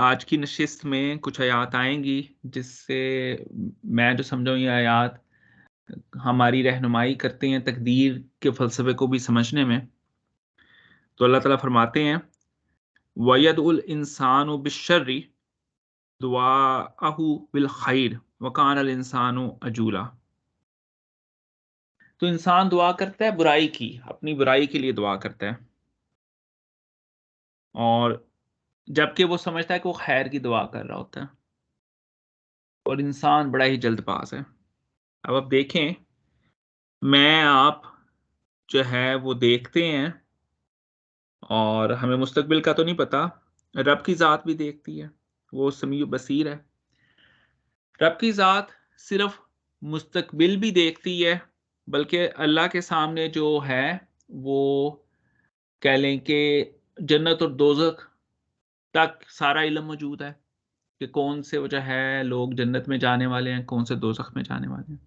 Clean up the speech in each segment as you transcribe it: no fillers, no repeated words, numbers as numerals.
आज की नशिस्त में कुछ आयात आएँगी जिससे मैं जो समझा हूँ ये आयात हमारी रहनुमाई करते हैं तकदीर के फ़लसफ़े को भी समझने में। तो अल्लाह ताला फ़रमाते हैं, वयदउल इंसानु बिश्शर्रि दुआअहु बिल खैर व कानल इंसानु अजूला। तो इंसान दुआ करता है बुराई की, अपनी बुराई के लिए दुआ करता है और जबकि वो समझता है कि वो खैर की दुआ कर रहा होता है और इंसान बड़ा ही जल्दबाज़ है। अब आप देखें, मैं आप जो है वो देखते हैं और हमें मुस्तकबिल का तो नहीं पता, रब की ज़ात भी देखती है, वो समीउ बसीर है। रब की ज़ात सिर्फ़ मुस्तकबिल भी देखती है, बल्कि अल्लाह के सामने जो है, वो कह लें कि जन्नत और दोज़ख तक सारा इल्म मौजूद है कि कौन से वो जो है लोग जन्नत में जाने वाले हैं, कौन से दोज़ख में जाने वाले हैं।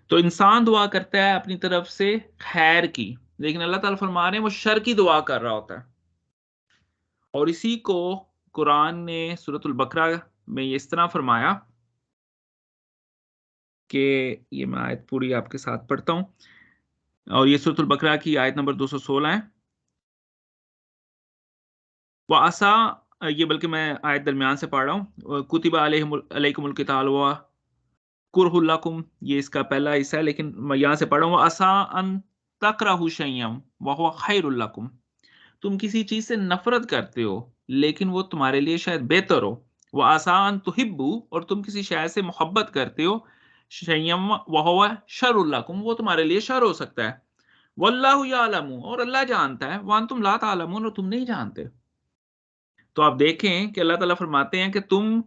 तो इंसान दुआ करता है अपनी तरफ से खैर की, लेकिन अल्लाह ताला फरमा रहे हैं वो शर की दुआ कर रहा होता है। और इसी को कुरान ने सूरतुल बकरा में ये इस तरह फरमाया कि ये मैं आयत पूरी आपके साथ पढ़ता हूँ और ये सूरतुल बकरा की आयत नंबर 216 है। व असा ये बल्कि मैं आयत दरमियान से पढ़ रहा हूँ। कुतिबा अलैकुमुल क़िताल व कुरहुल लकुम, ये इसका पहला हिस्सा है, लेकिन मैं यहाँ से पढ़ रहा हूँ। असा अन तकरहु शैअन व हुवा खैरुल लकुम, तुम किसी चीज़ से नफ़रत करते हो, लेकिन वो तुम्हारे लिए शायद बेहतर हो। व आसान तुहिब्बु, और तुम किसी शय से मोहब्बत करते हो, शय्यम व हुवा शर्रुल लकुम, वो तुम्हारे लिए शर हो सकता है। वल्लाहु यअलमु, और अल्लाह जानता है, व अंतुम ला तअलमून, और तुम नहीं जानते। तो आप देखें कि अल्लाह ताला फरमाते हैं कि तुम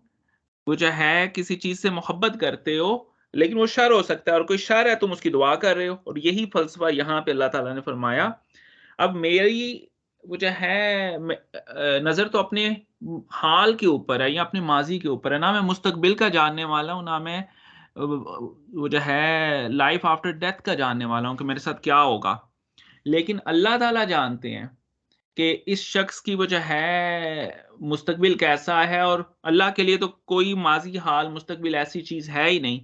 वो जो है किसी चीज़ से मोहब्बत करते हो, लेकिन वो शर हो सकता है और कोई शर है तुम उसकी दुआ कर रहे हो, और यही फ़लसफ़ा यहाँ पे अल्लाह ताला ने फरमाया। अब मेरी वो जो है नज़र तो अपने हाल के ऊपर है या अपने माज़ी के ऊपर है, ना मैं मुस्तकबिल का जानने वाला हूँ, ना मैं वो जो है लाइफ़ आफ्टर डेथ का जानने वाला हूँ कि मेरे साथ क्या होगा। लेकिन अल्लाह ताला जानते हैं कि इस शख्स की वो जो है मुस्तकबिल कैसा है, और अल्लाह के लिए तो कोई माज़ी, हाल, मुस्तकबिल ऐसी चीज़ है ही नहीं।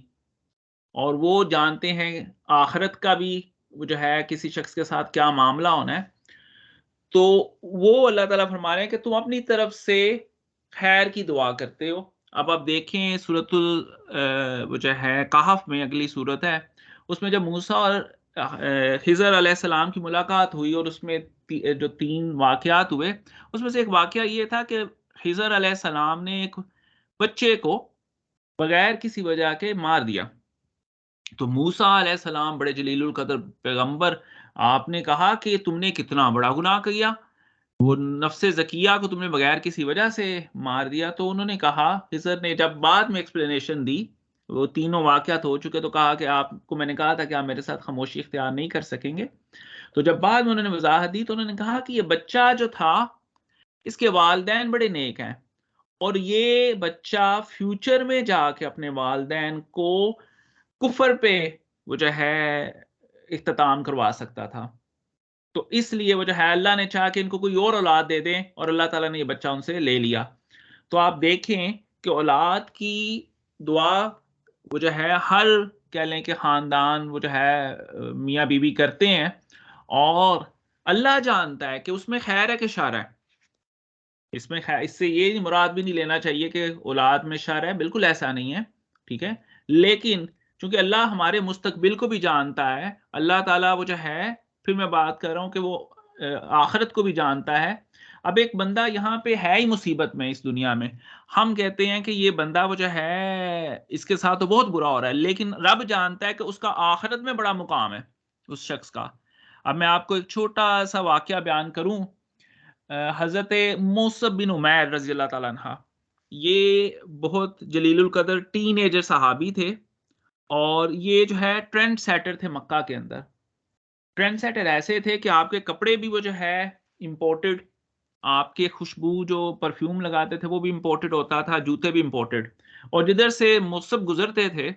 और वो जानते हैं आखिरत का भी वो जो है किसी शख्स के साथ क्या मामला होना है। तो वो अल्लाह ताला फरमा रहे हैं कि तुम अपनी तरफ से खैर की दुआ करते हो। अब आप देखें सूरतुल वो जो है कहफ में अगली सूरत है, उसमें जब मूसा और खिज़र अलैहिस्सलाम की मुलाकात हुई और उसमें जो 3 वाक़यात हुए, उसमें से एक वाक़या ये था कि खिज़र अलैहिस्सलाम ने एक बच्चे को बगैर किसी वजह के मार दिया। तो मूसा अलैहिस्सलाम बड़े जलीलुल कद्र पैगंबर, आपने कहा कि तुमने कितना बड़ा गुनाह किया, वो नफ्से ज़किया को तुमने बगैर किसी वजह से मार दिया। तो उन्होंने कहा, खिज़र ने जब बाद में एक्सप्लेनेशन दी, वो तीनों वाक़यात हो चुके, तो कहा कि आपको मैंने कहा था कि आप मेरे साथ खामोशी इख्तियार नहीं कर सकेंगे। तो जब बाद में उन्होंने वज़ाहत दी, तो उन्होंने कहा कि ये बच्चा जो था, इसके वालिदैन बड़े नेक हैं और ये बच्चा फ्यूचर में जाके अपने वालिदैन को कुफ़र पे वो जो है इख्तिताम करवा सकता था। तो इसलिए वो जो है अल्लाह ने चाहा कि इनको कोई और औलाद दे दें, और अल्लाह ताला ने ये बच्चा उनसे ले लिया। तो आप देखें कि औलाद की दुआ वो जो है हर कह लें कि ख़ानदान वो जो है मियाँ-बीवी करते हैं, और अल्लाह जानता है कि उसमें ख़ैर है कि शर है। इसमें इससे ये मुराद भी नहीं लेना चाहिए कि औलाद में शर है, बिल्कुल ऐसा नहीं है, ठीक है? लेकिन चूँकि अल्लाह हमारे मुस्तकबिल को भी जानता है, अल्लाह ताला वो जो है, फिर मैं बात कर रहा हूँ कि वो आखिरत को भी जानता है। अब एक बंदा यहाँ पे है ही मुसीबत में इस दुनिया में, हम कहते हैं कि ये बंदा वो जो है, इसके साथ तो बहुत बुरा हो रहा है, लेकिन रब जानता है कि उसका आखिरत में बड़ा मुकाम है, उस शख्स का। अब मैं आपको एक छोटा-सा वाक़या बयान करूँ, हज़रत मूसब बिन उमैर रज़ी अल्लाह ताला अन्हा, ये बहुत जलीलुल कद्र टीनेजर सहाबी थे और ये जो है ट्रेंड सेटर थे मक्का के अंदर। ट्रेंड सेटर ऐसे थे कि आपके कपड़े भी वो जो है इम्पोर्टेड, आपके खुशबू जो परफ्यूम लगाते थे वो भी इम्पोर्टेड होता था, जूते भी इम्पोर्टेड। और जिधर से मुसब गुज़रते थे,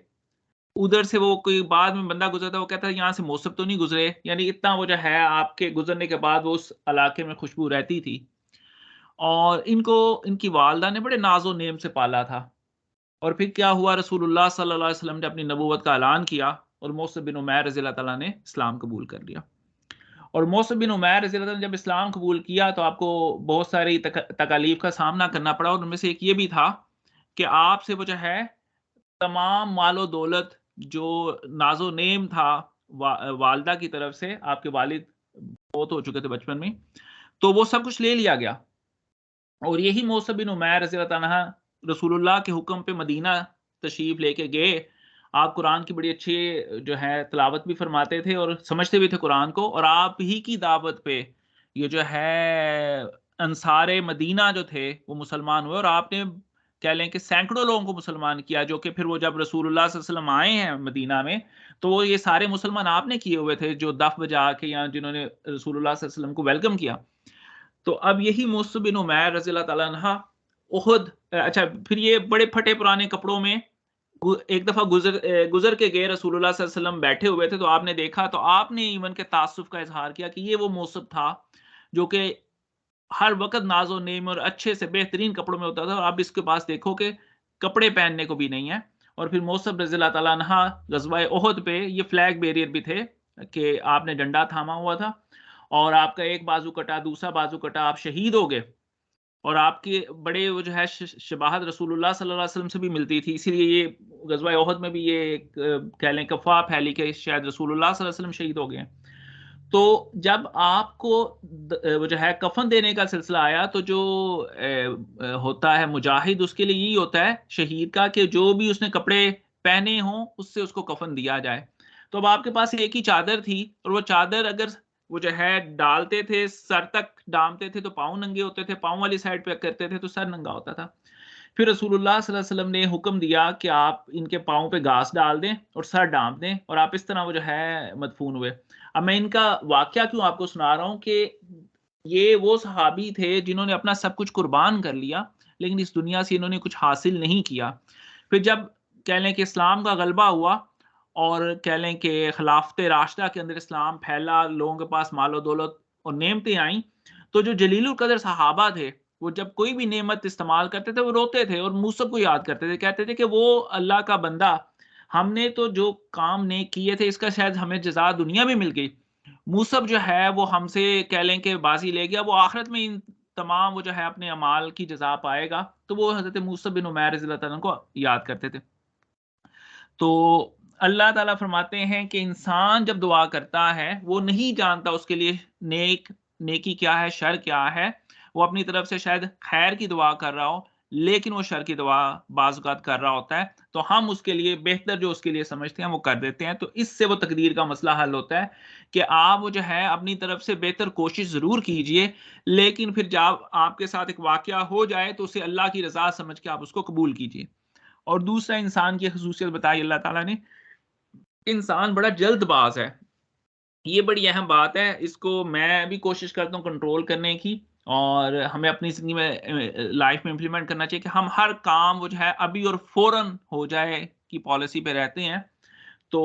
उधर से वो कोई बाद में बंदा गुज़रता, वो कहता है यहाँ से मौसम तो नहीं गुज़रे, यानी इतना वो जो है आपके गुज़रने के बाद वो उस इलाके में खुशबू रहती थी। और इनको इनकी वालदा ने बड़े नाज़ो नेम से पाला था। और फिर क्या हुआ, रसूलुल्लाह सल्लल्लाहु अलैहि वसल्लम ने अपनी नबूवत का ऐलान किया और मौसब बिन उमैर रज़ियल्लाहु तआला ने इस्लाम कबूल कर लिया। और मौसब बिन उमैर रज़ियल्लाहु तआला ने जब इस्लाम कबूल किया तो आपको बहुत सारी तकालीफ का सामना करना पड़ा और उनमें से एक ये भी था कि आपसे वो जो है तमाम मालो दौलत जो नाज़ो नेम था वालदा की तरफ से, आपके वालिद बहुत हो चुके थे बचपन में, तो वो सब कुछ ले लिया गया। और यही मौसम बिन उमैर रज़ियल्लाहु अन्हा रसूलुल्लाह के हुक्म पे मदीना तशरीफ़ लेके गए। आप कुरान की बड़ी अच्छी जो है तिलावत भी फरमाते थे और समझते भी थे कुरान को, और आप ही की दावत पे ये जो है अंसारे मदीना जो थे वो मुसलमान हुए, और आपने कह लें कि सैकड़ों लोगों को मुसलमान किया, जो कि फिर वो जब रसूलुल्लाह सल्लल्लाहु अलैहि वसल्लम आए हैं मदीना में, तो वो ये सारे मुसलमान आपने किए हुए थे, जो दफ बजा के या जिन्होंने रसूलुल्लाह सल्लल्लाहु अलैहि वसल्लम को वेलकम किया। तो अब यही मुस्अब बिन उमैर रज़ियल्लाहु तआला अन्हा उहुद अच्छा, फिर ये बड़े फटे पुराने कपड़ों में एक दफ़ा गुज़र के गए, रसूलुल्लाह सल्लल्लाहु अलैहि वसल्लम बैठे हुए थे, तो आपने देखा, तो आपने ईमान के तासुफ़ का इज़हार किया कि ये वो मुस्अब था, जो कि हर वक़्त नाज़ो-नेम और अच्छे से बेहतरीन कपड़ों में होता था, और अब इसके पास देखो कि कपड़े पहनने को भी नहीं है। और फिर मुस्अब रज़ियल्लाहु तआला अन्हा ग़ज़वाए उहुद पे ये फ्लैग बेरियर भी थे कि आपने झंडा थामा हुआ था और आपका एक बाजू कटा, दूसरा बाजू कटा, आप शहीद हो गए। और आपके बड़े वो जो है शबाहत रसूलुल्लाह सल्लल्लाहु अलैहि वसल्लम से भी मिलती थी। इसीलिए ये ग़ज़वाए उहुद में भी ये एक कह लें कि अफ़वाह फैली कि शायद रसूलुल्लाह सल्लल्लाहु अलैहि वसल्लम शहीद हो गए हैं। तो जब आपको वो जो है कफ़न देने का सिलसिला आया, तो जो होता है मुजाहिद, उसके लिए यही होता है शहीद का कि जो भी उसने कपड़े पहने हों उससे उसको कफ़न दिया जाए। तो अब आपके पास एक ही चादर थी, और वो चादर अगर वो जो है डालते थे, सर तक डालते थे तो पाँव नंगे होते थे, पाँव वाली साइड पे करते थे तो सर नंगा होता था। फिर रसूलुल्लाह सल्लल्लाहु अलैहि वसल्लम ने हुक्म दिया कि आप इनके पाँव पे घास डाल दें और सर ढाँप दें, और आप इस तरह वो जो है मदफ़ून हुए। अब मैं इनका वाक़या क्यों आपको सुना रहा हूँ कि ये वो सहाबी थे जिन्होंने अपना सब कुछ कुर्बान कर लिया, लेकिन इस दुनिया से इन्होंने कुछ हासिल नहीं किया। फिर जब कह लें कि इस्लाम का गलबा हुआ और कह लें कि खिलाफत राशिदा के अंदर इस्लाम फैला, लोगों के पास मालो-दौलत और नेमतें आईं, तो जो जलीलुल कदर सहाबा थे, वो जब कोई भी नेमत इस्तेमाल करते थे, वो रोते थे और मूसब को याद करते थे। कहते थे कि वो अल्लाह का बंदा, हमने तो जो काम नेक किए थे, इसका शायद हमें जज़ा दुनिया में मिल गई। मूसब जो है वो हमसे कह लें कि बाज़ी ले गया, वो आखिरत में इन तमाम वो जो है अपने अमाल की जज़ा पाएगा। तो वो हज़रत मूसा बिन उमैर रज़ियल्लाहु अन्हु को याद करते थे। तो अल्लाह ताला फरमाते हैं कि इंसान जब दुआ करता है, वो नहीं जानता उसके लिए नेकी क्या है, शर क्या है। वो अपनी तरफ से शायद खैर की दुआ कर रहा हो, लेकिन वो शर की दुआ बाज़ औक़ात कर रहा होता है। तो हम उसके लिए बेहतर जो उसके लिए समझते हैं, वो कर देते हैं। तो इससे वो तकदीर का मसला हल होता है कि आप वो जो है अपनी तरफ से बेहतर कोशिश ज़रूर कीजिए, लेकिन फिर जब आपके साथ एक वाक़या हो जाए, तो उसे अल्लाह की रज़ा समझ के आप उसको कबूल कीजिए। और दूसरा इंसान की ख़ुसूसियत बताई अल्लाह ताला ने, इंसान बड़ा जल्दबाज़ है। ये बड़ी अहम बात है, इसको मैं भी कोशिश करता हूँ कंट्रोल करने की, और हमें अपनी ज़िंदगी में लाइफ़ में इम्प्लीमेंट करना चाहिए कि हम हर काम वो जो है अभी और फ़ौरन हो जाए की पॉलिसी पे रहते हैं। तो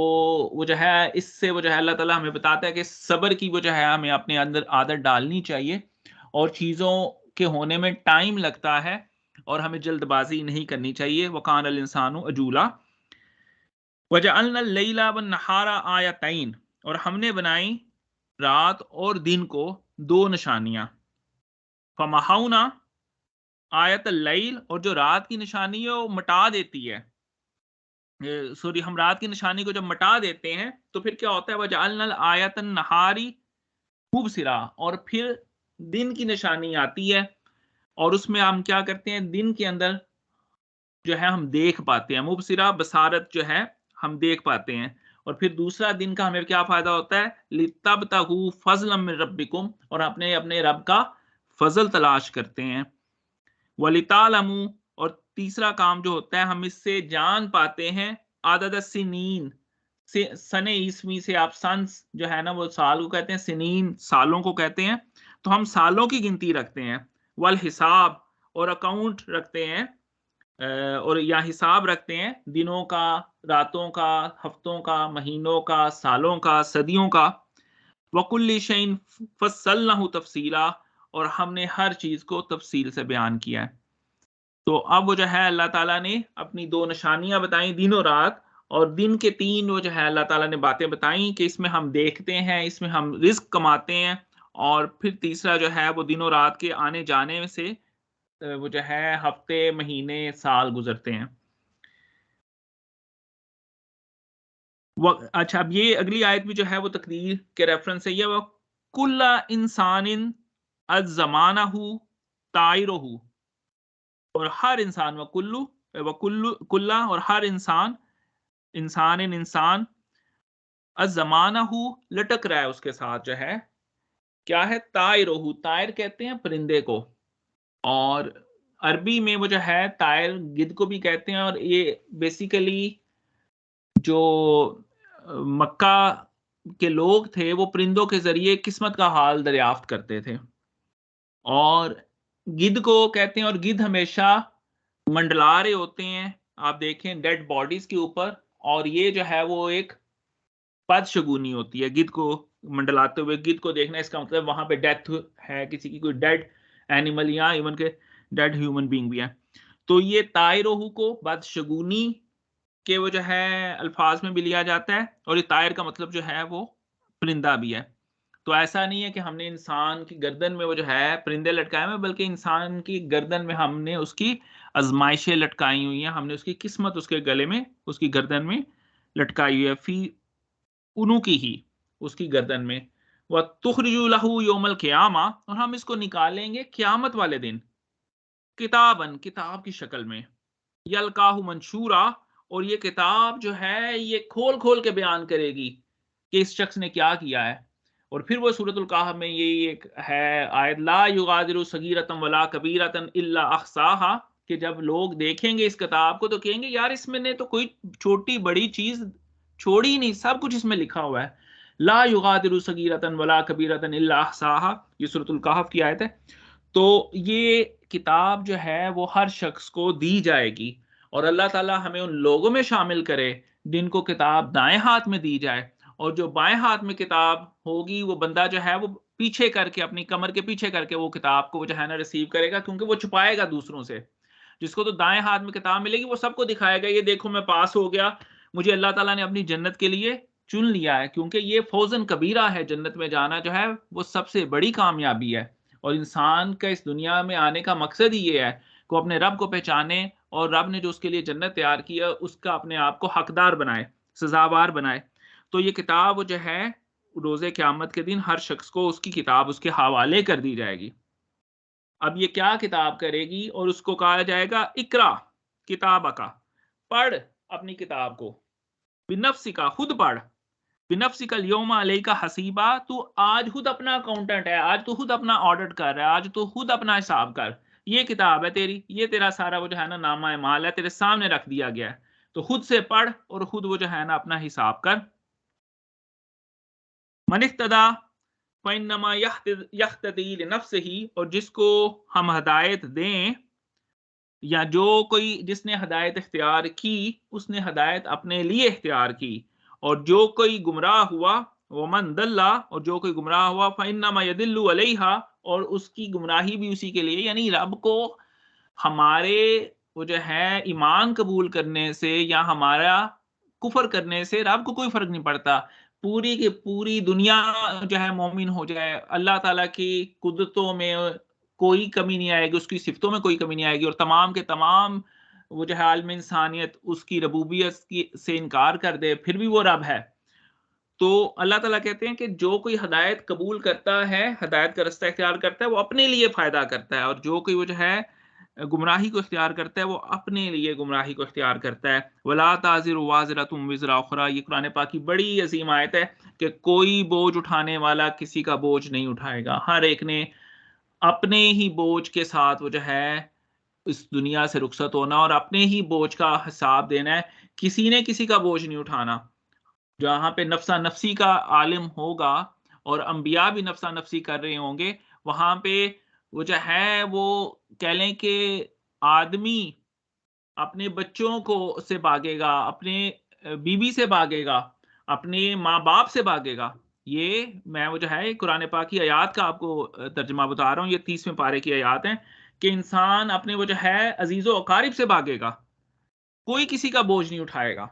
वो जो है इससे वो जो है अल्लाह ताला हमें बताता है कि सब्र की वो जो है हमें अपने अंदर आदत डालनी चाहिए, और चीज़ों के होने में टाइम लगता है और हमें जल्दबाज़ी नहीं करनी चाहिए। वकान अल इंसानु अजूला। वजअलना लैला वन नहारा आयतैन, और हमने बनाई रात और दिन को दो निशानियां। फमहाउना आयत लैल, और जो रात की निशानी है वो मिटा देती है। सॉरी, हम रात की निशानी को जब मिटा देते हैं तो फिर क्या होता है, वजअलना आयतन नहारी मुबसिरा, और फिर दिन की निशानी आती है, और उसमें हम क्या करते हैं, दिन के अंदर जो है हम देख पाते हैं, मुबसिरा बसारत जो है हम देख पाते हैं। और फिर दूसरा दिन का हमें क्या फ़ायदा होता है, लितब्तगू फ़ज़लन मिन रब्बिकुम, और अपने अपने रब का फ़ज़ल तलाश करते हैं। वलितालमू, और तीसरा काम जो होता है हम इससे जान पाते हैं, आदद सिनीन से, सने ईस्वी से आप सन्स जो है ना वो साल को कहते हैं, सिनीन सालों को कहते हैं। तो हम सालों की गिनती रखते हैं। वल हिसाब, और अकाउंट रखते हैं, और या हिसाब रखते हैं दिनों का, रातों का, हफ्तों का, महीनों का, सालों का, सदियों का। वकुल्ली शैइन फस्सलनाहु तफसीला, और हमने हर चीज़ को तफसील से बयान किया है। तो अब वो जो है अल्लाह ताला ने अपनी 2 निशानियाँ बताई दिन और रात, और दिन के 3 वो जो है अल्लाह ताला ने बातें बताई कि इसमें हम देखते हैं, इसमें हम रिज़्क कमाते हैं, और फिर तीसरा जो है वो दिन और रात के आने-जाने से वो जो है हफ्ते, महीने, साल गुज़रते हैं। व अच्छा, अब ये अगली आयत भी जो है वो तकदीर के रेफ़रेंस से, ये वो कुल्ला इंसानिन अज़्ज़मानहु ताइरुहु, और हर इंसान, व कुल्लु कुल्ला, और हर इंसान, इंसान अज़्ज़मानहु लटक रहा है उसके साथ जो है, क्या है, ताइरुहु, तायर कहते हैं परिंदे को, और अरबी में वो जो है तायर गिद्ध को भी कहते हैं, और ये बेसिकली जो मक्का के लोग थे वो परिंदों के ज़रिए किस्मत का हाल दरियाफ़्त करते थे, और गिद्ध को कहते हैं, और गिद्ध हमेशा मंडला रहे होते हैं, आप देखें डेड बॉडीज़ के ऊपर, और ये जो है वो एक बदशगुनी होती है गिद्ध को मंडलाते हुए। गिद्ध को देखना, इसका मतलब वहाँ पे डेथ है, किसी की कोई डेड एनिमल, या इवन के डेड ह्यूमन बीइंग भी है। तो ये तायरोहू को बदशगुनी के वो जो है अल्फाज में भी लिया जाता है, और ये तायर का मतलब जो है वो परिंदा भी है। तो ऐसा नहीं है कि हमने इंसान की गर्दन में वो जो है परिंदे लटकाए हुए हैं, बल्कि इंसान की गर्दन में हमने उसकी आज़माइशें लटकाई हुई हैं, हमने उसकी किस्मत उसके गले में, उसकी गर्दन में लटकाई हुई है। उन्हों की ही, उसकी गर्दन में। व तुखरिजु लहू यौमल क़ियामा, और हम इसको निकालेंगे क़यामत वाले दिन, किताबन, किताब की शक्ल में, यल्काहु मंशूरा, और ये किताब जो है ये खोल-खोल के बयान करेगी कि इस शख्स ने क्या किया है। और फिर वो सूरतुल कहफ में यही एक है आयत, ला युगादिरु सगीरतन वला कबीरतन इल्ला अहसाहा, कि जब लोग देखेंगे इस किताब को तो कहेंगे यार इसमें ने तो कोई छोटी बड़ी चीज़ छोड़ी ही नहीं, सब कुछ इसमें लिखा हुआ है। ला युगादिरु सगीरतन वला कबीरतन इल्ला अहसाहा, ये सूरतुल कहफ की आयत है। तो ये किताब जो है वो हर शख्स को दी जाएगी, और अल्लाह ताला हमें उन लोगों में शामिल करे जिनको किताब दाएं हाथ में दी जाए, और जो बाएं हाथ में किताब होगी वो बंदा जो है वो पीछे करके, अपनी कमर के पीछे करके वो किताब को वो जो है ना रिसीव करेगा, क्योंकि वो छुपाएगा दूसरों से। जिसको तो दाएं हाथ में किताब मिलेगी वो सबको दिखाएगा, ये देखो मैं पास हो गया, मुझे अल्लाह ताला ने अपनी जन्नत के लिए चुन लिया है, क्योंकि ये फौजन कबीरा है, जन्नत में जाना जो है वो सबसे बड़ी कामयाबी है। और इंसान का इस दुनिया में आने का मकसद ही ये है कि वो अपने रब को पहचाने, और रब ने जो उसके लिए जन्नत तैयार की है उसका अपने आप को हकदार बनाए, सजावार बनाए। तो ये किताब वो जो है रोज़े क़यामत के दिन हर शख्स को उसकी किताब उसके हवाले कर दी जाएगी। अब ये क्या किताब करेगी, और उसको कहा जाएगा इक़रा किताबका, पढ़ अपनी किताब को, बिनफ्सिका, खुद पढ़, बिनफ्सिका अल-यौमा अलैका हसीबा, तू आज खुद अपना अकाउंटेंट है, आज तू खुद अपना ऑडिट कर रहा है, आज तू खुद अपना हिसाब कर। ये किताब है तेरी, ये तेरा सारा वो जो है ना नामा-ए-माल है, तेरे सामने रख दिया गया है। तो खुद से पढ़ और खुद वो जो है ना अपना हिसाब कर। मन इह्तदा फ़इन्नमा यह्तदी लिनफ्सिही, और जिसको हम हदायत दें, या जो कोई जिसने हदायत इख्तियार की, उसने हदायत अपने लिए इख्तियार की, और जो कोई गुमराह हुआ, वमन दल्ला, और जो कोई गुमराह हुआ, फ़इन्नमा यदिल्लु अलैहा, और उसकी गुमराही भी उसी के लिए, यानी रब को हमारे वो जो है ईमान कबूल करने से या हमारा कुफ़र करने से रब को कोई फ़र्क नहीं पड़ता। पूरी की पूरी दुनिया जो है मोमिन हो जाए, अल्लाह ताला की कुदरतों में कोई कमी नहीं आएगी, उसकी सिफ़तों में कोई कमी नहीं आएगी, और तमाम के तमाम वो जो है आलम इंसानियत उसकी रबूबियत की से इनकार कर दे, फिर भी वो रब है। तो अल्लाह ताला कहते हैं कि जो कोई हदायत कबूल करता है, हदायत का रास्ता इख्तियार करता है, वो अपने लिए फ़ायदा करता है, और जो कोई वो जो है गुमराही को इख्तियार करता है, वो अपने लिए गुमराही को इख्तियार करता है। वला ताज़िरु वाज़िरतुम विज़रा उख़रा, ये कुरान पाक की बड़ी अज़ीम आयत है कि कोई बोझ उठाने वाला किसी का बोझ नहीं उठाएगा। हर एक ने अपने ही बोझ के साथ वो जो है इस दुनिया से रुखसत होना, और अपने ही बोझ का हिसाब देना है। किसी ने किसी का बोझ नहीं उठाना। जहाँ पे नफ़्सा नफ़्सी का आलिम होगा और अंबिया भी नफ़्सा नफ़्सी कर रहे होंगे, वहाँ पे वो जो है वो कह लें कि आदमी अपने बच्चों को से भागेगा, अपने बीवी से भागेगा, अपने माँ-बाप से भागेगा। ये मैं वो जो है कुरान पाक की आयत का आपको तर्जुमा बता रहा हूँ। ये 30वें पारे की आयत है कि इंसान अपने वो जो है अजीज़ो अकारिब से भागेगा, कोई किसी का बोझ नहीं उठाएगा।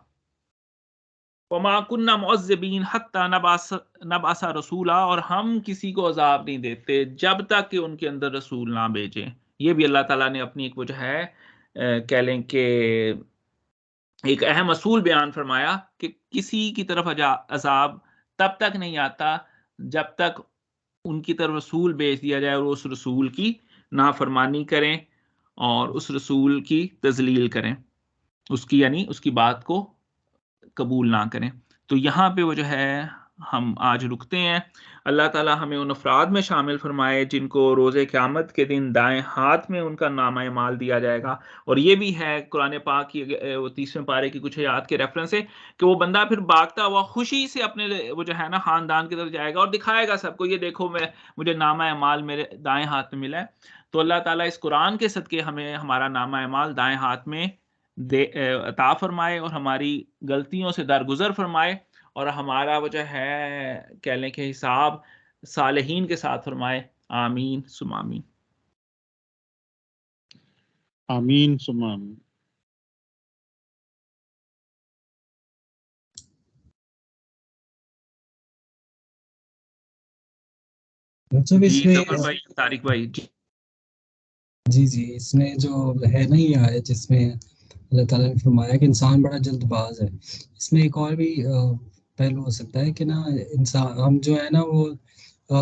वमा कुन्ना मुअज़्ज़िबीन हत्ता नबअसा रसूला, और हम किसी को अज़ाब नहीं देते जब तक कि उनके अंदर रसूल ना भेजें। ये भी अल्लाह ताला ने अपनी एक वो जो है कह लें कि एक अहम असूल बयान फरमाया कि किसी की तरफ अज़ाब तब तक नहीं आता जब तक उनकी तरफ रसूल भेज दिया जाए और उस रसूल की नाफरमानी करें और उस रसूल की तज़लील करें। उसकी यानी उसकी बात को कबूल ना करें। तो यहाँ पे वो जो है हम आज रुकते हैं। अल्लाह ताला हमें उन अफ़राद में शामिल फ़रमाए जिनको रोज़े क़यामत के दिन दाएँ हाथ में उनका नामा-ए-माल दिया जाएगा। और ये भी है कुरान पाक की वो 30वें पारे की कुछ आयत के रेफ़रेंस से कि वो बंदा फिर भागता हुआ खुशी से अपने वो जो है ना ख़ानदान की तरफ जाएगा और दिखाएगा सबको, ये देखो मुझे नामा-ए-माल मेरे दाएँ हाथ में मिला है। तो अल्लाह ताला इस कुरान के सदक़े हमें हमारा नामा-ए-माल दाएँ हाथ में अता फ़रमाए और हमारी गलतियों से दरगुज़र फ़रमाए और हमारा वो जो है कह लें कि हिसाब सालिहीन के साथ फ़रमाए। आमीन सुम्मा आमीन। आमीन सुम्मा आमीन। मतलब जी, इसमें ज़फ़र भाई, तारिक भाई। जी। जी, इसमें जो है ना ये आयत जिसमें अल्लाह ताला ने फरमाया कि इंसान बड़ा जल्दबाज है। इसमें एक और भी पहलू हो सकता है कि ना इंसान हम जो है ना वो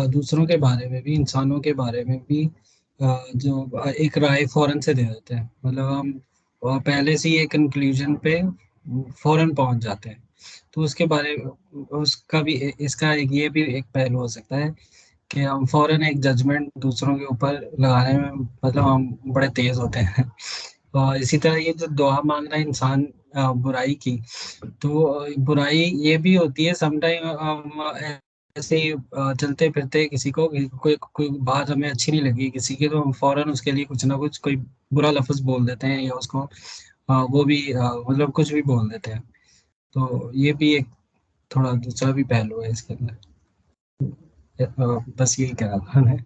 दूसरों के बारे में भी, इंसानों के बारे में भी जो एक राय फ़ौरन से दे देते हैं। मतलब हम पहले से ही एक कंक्लूजन पे फ़ौरन पहुँच जाते हैं। तो उसके बारे उसका भी इसका एक ये भी एक पहलू हो सकता है कि हम फ़ौरन एक जजमेंट दूसरों के ऊपर लगाने में मतलब हम बड़े तेज़ होते हैं। और इसी तरह ये जो दुआ मांग रहा है इंसान बुराई की, तो बुराई ये भी होती है समटाइम हम ऐसे ही चलते फिरते किसी को कोई कोई बात हमें अच्छी नहीं लगी किसी की, तो हम फ़ौरन उसके लिए कुछ ना कुछ कोई बुरा लफ्ज़ बोल देते हैं या उसको वो भी मतलब कुछ भी बोल देते हैं। तो ये भी एक थोड़ा दूसरा भी पहलू है इसके अंदर। बस यही कहना था मैं।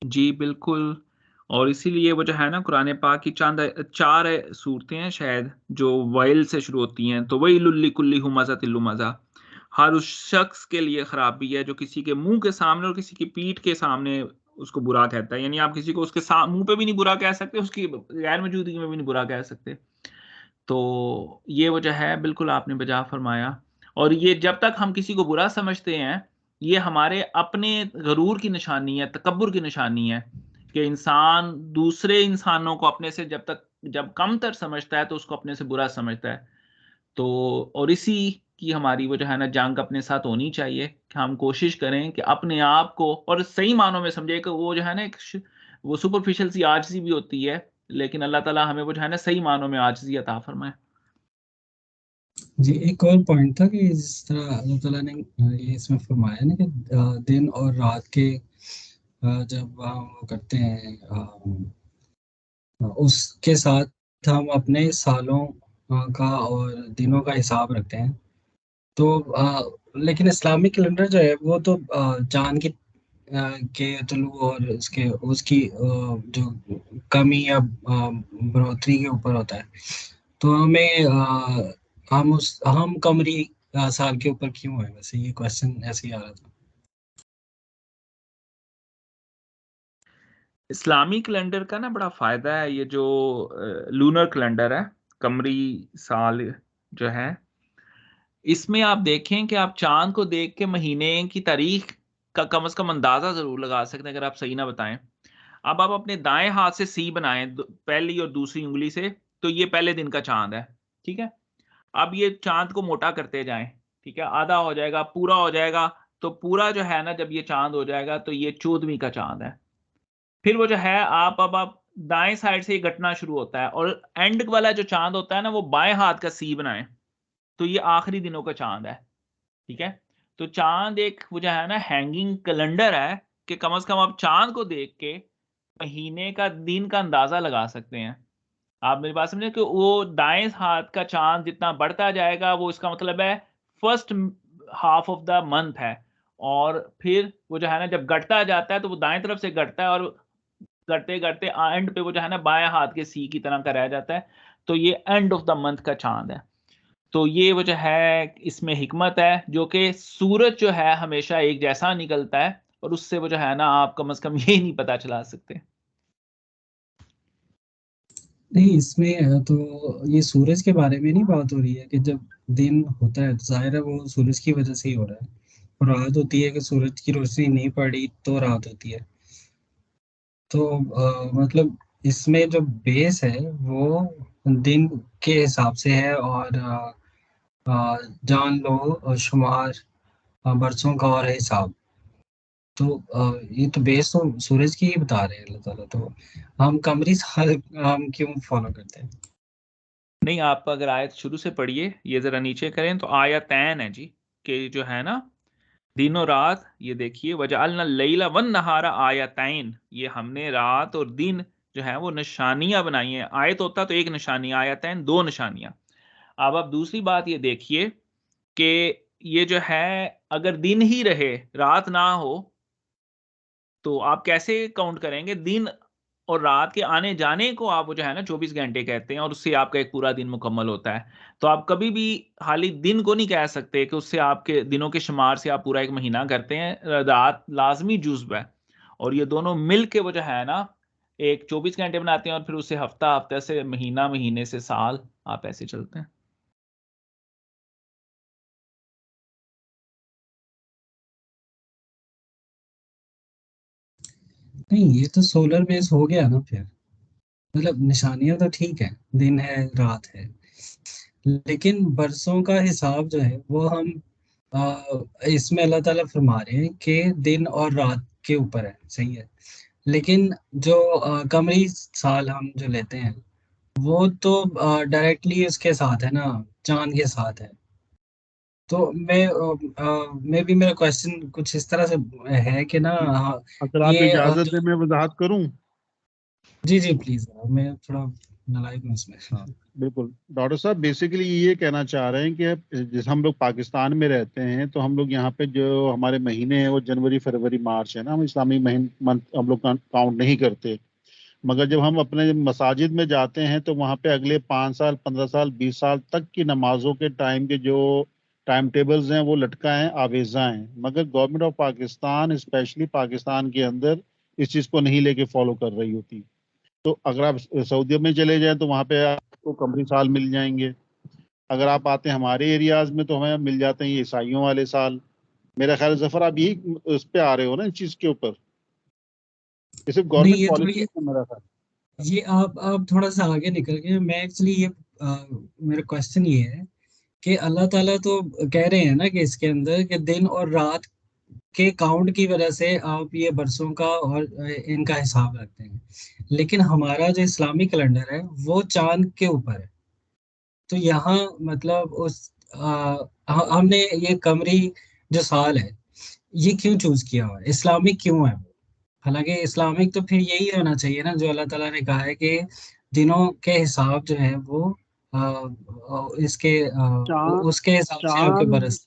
जी, बिल्कुल। और इसीलिए वो जो है ना कुरान पाक की 4 सूरतें हैं शायद जो वैल से शुरू होती हैं। तो वैलुल लिकुल्लि हुमज़तिल लुमज़ा, हर उस शख्स के लिए खराबी है जो किसी के मुँह के सामने और किसी की पीठ के सामने उसको बुरा कहता है। यानी आप किसी को उसके मुँह पे भी नहीं बुरा कह सकते, उसकी गैर मौजूदगी में भी नहीं बुरा कह सकते। तो ये वजह है, बिल्कुल आपने बजा फ़रमाया। और ये जब तक हम किसी को बुरा समझते हैं, ये हमारे अपने गरूर की निशानी है, तकब्बुर की निशानी है कि इंसान दूसरे इंसानों को अपने से जब कमतर समझता है, तो उसको अपने से बुरा समझता है। तो और इसी की हमारी वो जो है ना जंग अपने साथ होनी चाहिए कि हम कोशिश करें कि अपने आप को और सही मानों में समझे कि वो जो है ना वो सुपरफिशियल सी आजिज़ी भी होती है, लेकिन अल्लाह ताला हमें वो जो है ना सही मानों में आजिज़ी अता फ़रमाए। जी, एक और पॉइंट था कि जिस तरह अल्लाह ताला ने ये इसमें फरमाया ना कि दिन और रात के जब हम वो करते हैं उसके साथ हम अपने सालों का और दिनों का हिसाब रखते हैं। तो लेकिन इस्लामिक कैलेंडर जो है वो तो चाँद की के तुलू और उसकी जो कमी या बढ़ोतरी के ऊपर होता है। तो हमें हम कमरी साल के ऊपर क्यों है? वैसे ये क्वेश्चन ऐसे ही आ रहा था। इस्लामी कैलेंडर का ना बड़ा फ़ायदा है, ये जो लूनर कैलेंडर है, कमरी साल जो है, इसमें आप देखें कि आप चाँद को देख के महीने की तारीख का कम से कम अंदाज़ा ज़रूर लगा सकते हैं अगर आप सही ना बताएँ। अब आप अपने दाएँ हाथ से सी बनाएँ पहली और दूसरी उँगली से, तो ये पहले दिन का चाँद है, ठीक है? अब ये चाँद को मोटा करते जाएँ, ठीक है? आधा हो जाएगा, पूरा हो जाएगा, तो पूरा जो है ना जब ये चाँद हो जाएगा तो ये 14वीं का चाँद है। फिर वो जो है आप दाएँ साइड से ये घटना शुरू होता है और एंड वाला जो चाँद होता है ना वो बाएँ हाथ का सी बनाएँ, तो ये आखिरी दिनों का चाँद है, ठीक है? तो चाँद एक वो जो है ना हैंगिंग कैलेंडर है कि कम से कम आप चाँद को देख के महीने का दिन का अंदाज़ा लगा सकते हैं। आप मेरी बात समझे कि वो दाएँ हाथ का चाँद जितना बढ़ता जाएगा वो इसका मतलब है first half of the month है, और फिर वो जो है ना जब घटता जाता है तो वो दाएं तरफ से घटता है, और घटते घटते एंड पे वो जो है ना बाएं हाथ के सी की तरह का रह जाता है। तो ये एंड ऑफ द मंथ का चांद है। तो ये वो जो है इसमें हिकमत है, जो कि सूरज जो है हमेशा एक जैसा निकलता है, और उससे वो जो है ना आप कम से कम ये नहीं पता चला सकते। नहीं, इसमें तो ये सूरज के बारे में नहीं बात हो रही है कि जब दिन होता है तो जाहिर है वो सूरज की वजह से ही हो रहा है, और रात होती है कि सूरज की रोशनी नहीं पड़ी तो रात होती है। तो मतलब इसमें जो बेस है वो दिन के हिसाब से है, और जान लो शुमार बरसों का और हिसाब। तो ये तो बेस तो सूरज की ही बता रहे हैं अल्लाह ताला, तो हम कमरी साल हम क्यों फॉलो करते हैं? नहीं, आप अगर आयत शुरू से पढ़िए, ये जरा नीचे करें तो आयतैन है जी, कि जो है ना दिन और रात, ये देखिए वजअलना लैला वन नहारा आयतैन, ये हमने रात और दिन जो है वो निशानियां बनाई हैं। आयत होता तो एक निशानी, आयतैन दो निशानियां। अब आप दूसरी बात ये देखिए कि ये जो है अगर दिन ही रहे रात ना हो तो आप कैसे काउंट करेंगे? दिन और रात के आने जाने को आप वो जो है ना 24 घंटे कहते हैं, और उससे आपका एक पूरा दिन मुकम्मल होता है। तो आप कभी भी खाली दिन को नहीं कह सकते कि उससे आपके दिनों के शुमार से आप पूरा एक महीना करते हैं। रात लाज़मी जुज़्व है, और ये दोनों मिल के वो जो है ना एक 24 घंटे बनाते हैं, और फिर उससे हफ्ता, हफ्ते से महीना, महीने से साल, आप ऐसे चलते हैं। नहीं, ये तो सोलर बेस हो गया ना फिर। मतलब निशानियां तो ठीक है, दिन है रात है, लेकिन बरसों का हिसाब जो है वो हम इसमें अल्लाह ताला फरमा रहे हैं कि दिन और रात के ऊपर है, सही है। लेकिन जो कमरी साल हम जो लेते हैं वो तो डायरेक्टली उसके साथ है ना, चांद के साथ है। तो मैं भी मेरा क्वेश्चन कुछ इस तरह से है कि ना, हाँ, अगर आप ये इजाजत जो दें मैं वजाहत करूं। जी जी प्लीज, मैं थोड़ा नालायक हूँ इसमें। हाँ बिल्कुल डॉक्टर साहब, बेसिकली ये कहना चाह रहे हैं कि जैसे हम लोग पाकिस्तान में रहते हैं तो हम लोग यहाँ पे जो हमारे महीने हैं वो जनवरी फरवरी मार्च है ना, हम इस्लामी महीने मंथ हम लोग काउंट नहीं करते। मगर जब हम अपने मसाजिद में जाते हैं तो वहाँ पे अगले 5 साल 15 साल 20 साल तक की नमाजों के टाइम के जो टाइम टेबल्स हैं वो लटका हैं, आवेजा हैं। मगर government of Pakistan specially Pakistan के अंदर इस चीज़ को नहीं लेके फॉलो कर रही होती। तो अगर आप सऊदी में चले जाएं तो वहाँ पे आपको कमरी साल मिल जाएंगे। अगर आप आते हैं हमारे एरियाज में तो हमें मिल जाते हैं ये ईसाइयों वाले साल। मेरा ख्याल है, जफर आप यही उस पे आ रहे हो ना इस चीज़ के ऊपर। ये सिर्फ नहीं, गवर्नमेंट ये पॉलिसी थोड़ी, है मेरा ख्याल। ये आप थोड़ा सा आगे निकल गए। मैं एक्चुअली ये मेरा क्वेश्चन ये है कि अल्लाह ताला तो कह रहे हैं ना कि इसके अंदर कि दिन और रात के काउंट की वजह से आप ये बरसों का और इनका हिसाब रखते हैं, लेकिन हमारा जो इस्लामिक कैलेंडर है वो चांद के ऊपर है। तो यहाँ मतलब हमने ये कमरी जो साल है ये क्यों चूज किया हुआ है, इस्लामिक क्यों है वो? हालांकि इस्लामिक तो फिर यही होना चाहिए ना, जो अल्लाह ताला ने कहा है कि दिनों के हिसाब जो है वो इसके चांद उसके हिसाब से आपके चांद बरस।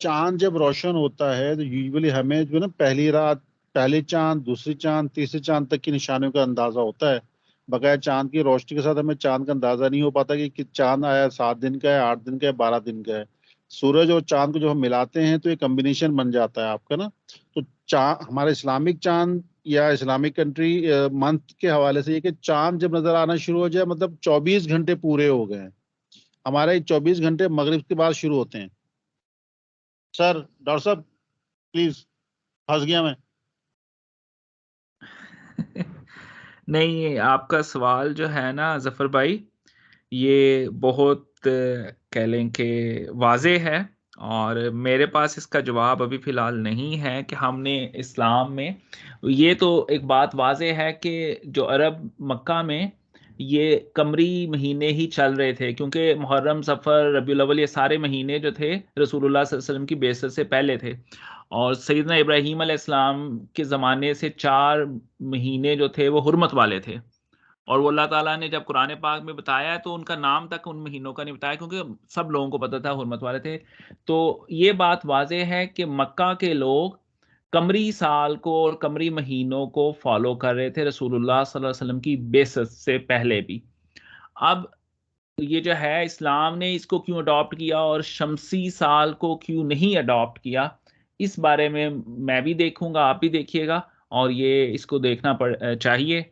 चांद जब रोशन होता है तो यूजुअली हमें जो है ना पहली रात, पहले चांद, दूसरी चांद, तीसरी चांद तक की निशानियों का अंदाजा होता है। बगैर चांद की रोशनी के साथ हमें चांद का अंदाजा नहीं हो पाता कि चांद आया 7 दिन का है, 8 दिन का है, 12 दिन का है। सूरज और चांद को जब हम मिलाते हैं तो एक कम्बिनेशन बन जाता है आपका ना। तो चांद हमारा इस्लामिक चांद या इस्लामिक कंट्री मंथ के हवाले से ये कि चांद जब नजर आना शुरू हो जाए मतलब 24 घंटे पूरे हो गए हैं। हमारे 24 घंटे मगरिब के बाद शुरू होते हैं। सर डॉक्टर साहब प्लीज, फंस गया मैं। नहीं, आपका सवाल जो है ना ज़फ़र भाई, ये बहुत कह लें कि वाज़े है, और मेरे पास इसका जवाब अभी फ़िलहाल नहीं है कि हमने इस्लाम में, ये तो एक बात वाज़े है कि जो अरब मक्का में ये कमरी महीने ही चल रहे थे, क्योंकि मुहर्रम, सफ़र, रबीउल अव्वल, ये सारे महीने जो थे रसूलुल्लाह सल्लल्लाहु अलैहि वसल्लम की बेअसत से पहले थे। और सैयदना इब्राहीम अलैहिस्सलाम के ज़माने से 4 महीने जो थे वो हुर्मत वाले थे। और वो अल्लाह ताला ने जब कुरान पाक में बताया है तो उनका नाम तक उन महीनों का नहीं बताया, क्योंकि सब लोगों को पता था हुर्मत वाले थे। तो ये बात वाज़ेह है कि मक्का के लोग कमरी साल को और कमरी महीनों को फ़ॉलो कर रहे थे रसूलुल्लाह सल्लल्लाहु अलैहि वसल्लम की बेसत से पहले भी। अब ये जो है इस्लाम ने इसको क्यों अडॉप्ट किया और शमसी साल को क्यों नहीं अडॉप्ट किया, इस बारे में मैं भी देखूँगा, आप भी देखिएगा और ये इसको देखना चाहिए।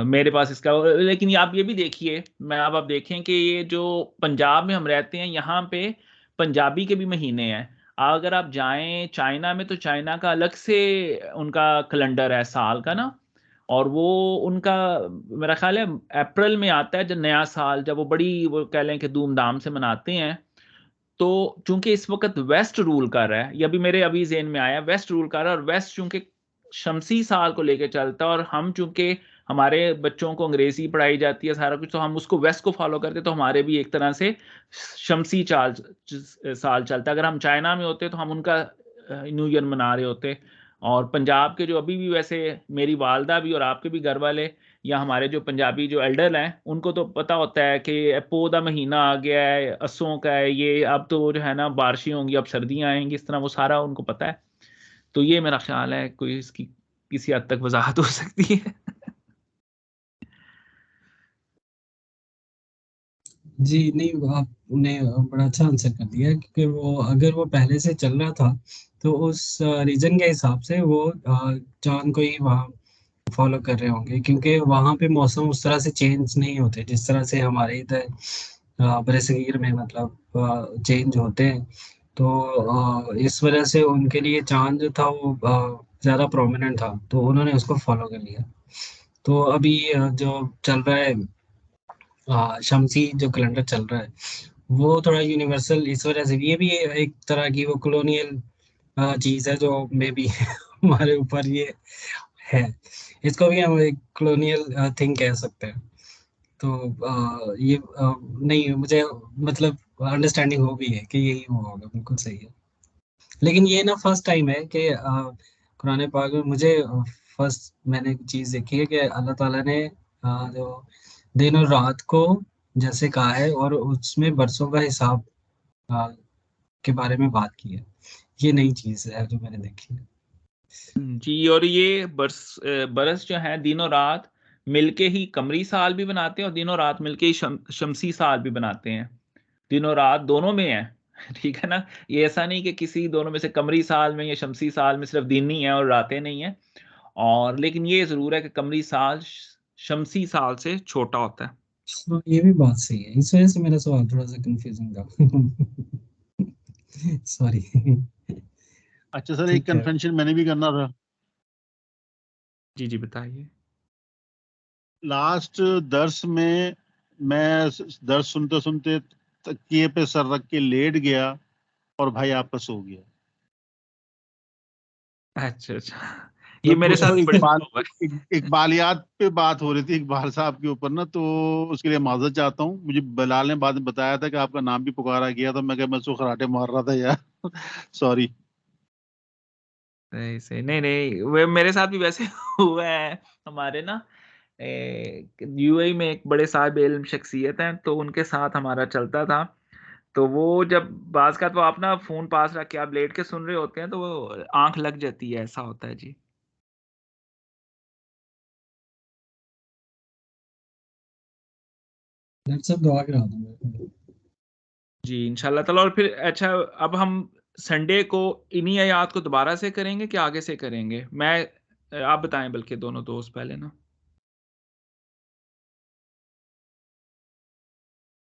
मेरे पास इसका लेकिन आप ये भी देखिए, मैं अब आप देखें कि ये जो पंजाब में हम रहते हैं, यहाँ पे पंजाबी के भी महीने हैं। अगर आप जाएँ चाइना में, तो चाइना का अलग से उनका कैलेंडर है साल का ना, और वो उनका मेरा ख़्याल है अप्रैल में आता है, जब नया साल, जब वो बड़ी वो कह लें कि धूम-धाम से मनाते हैं। तो चूँकि इस वक़्त वेस्ट रूल कर रहा है, ये अभी ज़हन में आया, वेस्ट रूल कर रहा है और वेस्ट चूँकि शमसी साल को लेके चलता है, और हम चूँकि हमारे बच्चों को अंग्रेज़ी पढ़ाई जाती है, सारा कुछ, तो हम उसको वेस्ट को फ़ॉलो करते हैं, तो हमारे भी एक तरह से शमसी साल चलता है। अगर हम चाइना में होते, तो हम उनका न्यू ईयर मना रहे होते। और पंजाब के जो अभी भी, वैसे मेरी वालदा भी और आपके भी घर वाले या हमारे जो पंजाबी जो एल्डर हैं, उनको तो पता होता है कि पो दा महीना आ गया है, असों का है ये, अब तो जो है ना बारिशें होंगी, अब सर्दियाँ आएँगी, इस तरह वो सारा उनको पता है। तो ये मेरा ख़्याल है कोई इसकी किसी हद तक वज़ाहत हो सकती है। जी, नहीं आपने बड़ा अच्छा आंसर कर दिया, क्योंकि वो अगर वो पहले से चल रहा था, तो उस रीजन के हिसाब से वो चाँद को ही वहाँ फॉलो कर रहे होंगे, क्योंकि वहाँ पे मौसम उस तरह से चेंज नहीं होते जिस तरह से हमारे इधर बरसगीर में मतलब चेंज होते हैं। तो इस वजह से उनके लिए चाँद जो था वो ज़्यादा प्रोमिनेंट था, तो उन्होंने उसको फॉलो कर लिया। तो अभी जो चल रहा है शमसी जो कैलेंडर चल रहा है, वो थोड़ा यूनिवर्सल इस वजह से भी, ये भी एक तरह की वो कॉलोनियल चीज़ है जो मे बी हमारे ऊपर ये है। इसको भी हम एक कॉलोनियल थिंग कह सकते हैं। तो ये नहीं मुझे मतलब अंडरस्टैंडिंग हो गई है कि यही हुआ होगा, बिल्कुल सही है। लेकिन ये ना फर्स्ट टाइम है कि कुरान पाक में मुझे फर्स्ट मैंने एक चीज़ देखी है कि अल्लाह ताला ने जो दिन और रात को जैसे कहा है और उसमें बरसों का हिसाब अ, के बारे में बात की है। ये नई चीज़ है जो मैंने देखी है। जी, और ये बरस जो है दिनों रात मिलके ही कमरी साल भी बनाते हैं और दिनों रात मिलके ही शमसी साल भी बनाते हैं। दिनों रात दोनों में है, ठीक है ना? ये ऐसा नहीं कि किसी दोनों में से कमरी साल में या शमसी साल में सिर्फ़ दिन ही है और रातें नहीं हैं। और लेकिन ये ज़रूर है कि कमरी साल शमसी साल से छोटा होता है। हाँ, ये भी बात सही है। इस वजह से मेरा सवाल थोड़ा-सा कन्फ्यूज़िंग था। सॉरी। अच्छा सर, एक ठीक है। कन्फेशन मैंने भी करना था। जी, जी, बताइए। लास्ट दर्स में मैं दर्स सुनते सुनते तकिए पे सर रख के लेट गया और भाई आपका सो गया। अच्छा, अच्छा। ये तो मेरे साथ सर भी बड़ी दफ़ा हुआ है। इकबालियात पे बात हो रही थी इकबाल साहब के ऊपर ना, तो उसके लिए माजरत चाहता हूँ। मुझे बिलाल ने बाद में बताया था कि आपका नाम भी पुकारा गया, तो मैं उसको खराटे मार रहा था यार। सॉरी। सही, सही। नहीं, नहीं, वो मेरे साथ भी वैसे हुआ है। हमारे ना यूएई में एक बड़े साहिब इल्म शख्सियत हैं, तो उनके साथ हमारा चलता था। तो वो जब बाज़ का वो आप ना फ़ोन पास रख के आप लेट के सुन रहे होते हैं, तो वो आँख लग जाती है, ऐसा होता है। जी। डॉक्टर साहब दुआ करा दो मेरे को। जी, इंशाअल्लाह ताला। और फिर अच्छा, अब हम संडे को इन्हीं आयात को दोबारा से करेंगे कि आगे से करेंगे? आप बताएँ बल्कि दोनों दोस्त पहले ना।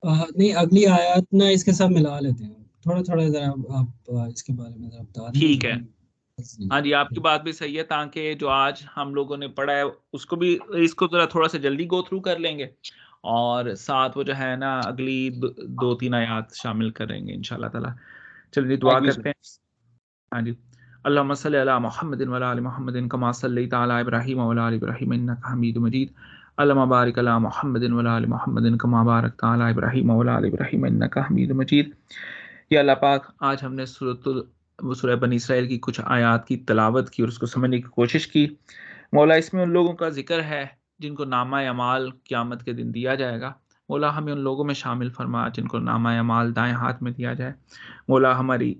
नहीं, अगली आयत ना इसके साथ मिला लेते हैं। थोड़ा-थोड़ा ज़रा आप इसके बारे में ज़रा बता दें ठीक तो है। फिर हाँ जी, आपकी बात भी सही है, ताकि जो आज हम लोगों ने पढ़ा है उसको भी, इसको ज़रा थोड़ा-सा जल्दी गो थ्रू कर लेंगे और साथ वो जो है ना अगली द 2-3 आयत शामिल करेंगे इंशाअल्लाह ताला। चलिए दुआ एग्री सर। करते हैं। हाँ जी। अल्लाहुम्मा सल्लि अला मुहम्मदिन व अला आलि मुहम्मदिन कमा सल्लैता अला इब्राहीम व अला आलि इब्राहीम इन्नका हमीदुम मजीद। अल्लाहुम्मा बारिक अला मुहम्मदिन व अला आलि मुहम्मदिन कमा बारकता अला इब्राहीम व अला आलि इब्राहीम इन्नका हमीदुम मजीद। या अल्लाह पाक, आज हमने सूरह बनी इसराइल की कुछ आयत की तिलावत की और उसको समझने की कोशिश की। मौला, इसमें उन लोगों का ज़िक्र है जिनको नामा अमाल क़यामत के दिन दिया जाएगा, मौला हमें उन लोगों में शामिल फरमा जिनको नामा अमाल दाएं हाथ में दिया जाए। मौला हमारी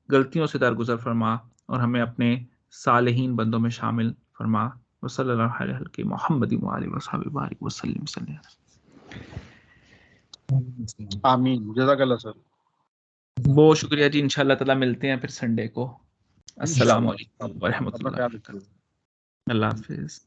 गलतियों से दरगुजर फरमा और हमें अपने सालेहीन बंदों में शामिल फरमा। वसल्लल्लाहु अलैहि मुहम्मद व आलिहि वसहबिहि बारिक वसल्लम। आमीन, जज़ाकल्लाह सर। बहुत शुक्रिया जी, इंशाअल्लाह ताला मिलते हैं फिर संडे को। अस्सलाम वालेकुम व रहमतुल्लाह। अपना ख्याल रखिए। अल्लाह हाफिज़।